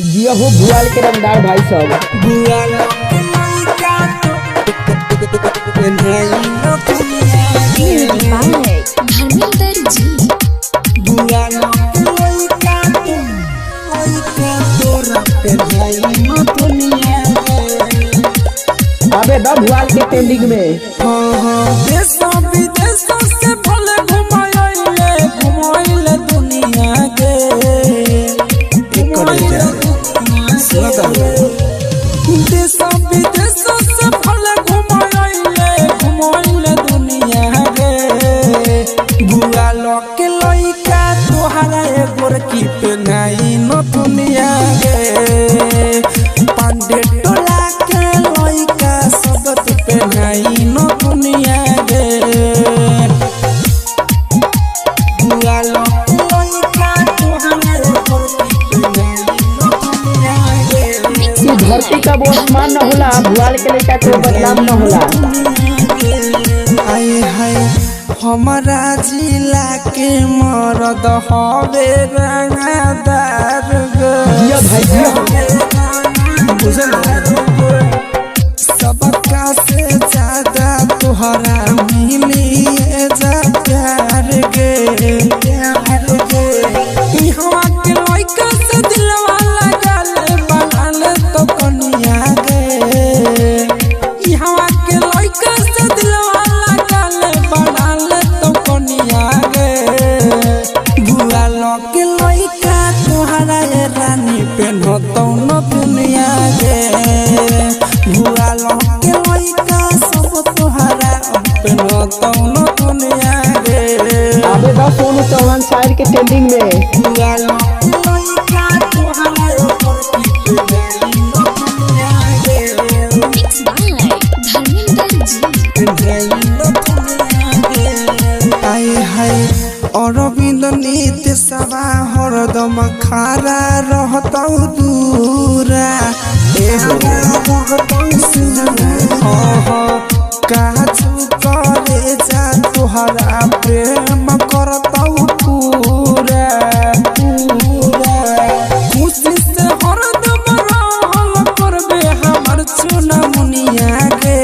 जिया हो भुआल के रंगदार भाई सब भुआल के लइका पेन्हाई नथुनिया धर्मेंद्र जी भुआल के लइका तोरा पेन्हाई नथुनिया अबे द भुआल के ट्रेंडिंग में देश विदेश से भले घुमाइले दुनिया के देश विदेश से भले घुमाइले दुनिया के भुआल के लइका तोहरा एगोर की पेन्हाई नथुनिया के पांडे टोला के लइका सब तो पेन्हाई नथुनिया के भुआल लइका तोहरा एगोर की पेन्हाई नथुनिया के तू धरती का बोझमान न होला भुआल के लइका के बदनाम न होला। आए हाय हमारा जिला के मरद हवे रंगदार जिया भाई जिया सबका से ज्यादा तोहरा मिली जा प्यार गे इहवा के लइका से दिलवा लगल बनल तो कनिया गे इहवा के लइका से दिलवा लगल बनल तो कनिया गे भुआल के लइका तोहरा ए रानी पेन्हतौ न दुनिया गे भुआल के लइका सब तोहरा पेन्हतौ न दुनिया गे अबे द सोनू चौहान शायर के ट्रेंडिंग में भुआल के लइका तोहरा ऊपर की पेन्हाई नथुनिया गे मिक्स बाय धर्मेंद्र जी आए हाय अरविंद नीति सभा हरदम खारा रहतौ दूरा काजू करे जा तोहरा प्रेम करतौ पूरा खुशी से हरदम रहल करबे हमर चुना मुनिया गे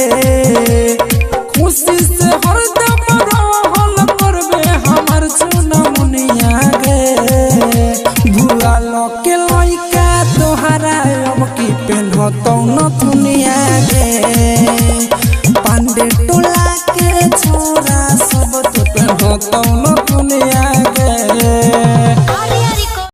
खुशी से हरदम रहल करबे हमर चुना मुनिया गे भुआल के लइका तोहरा अब की पेन्हतौ न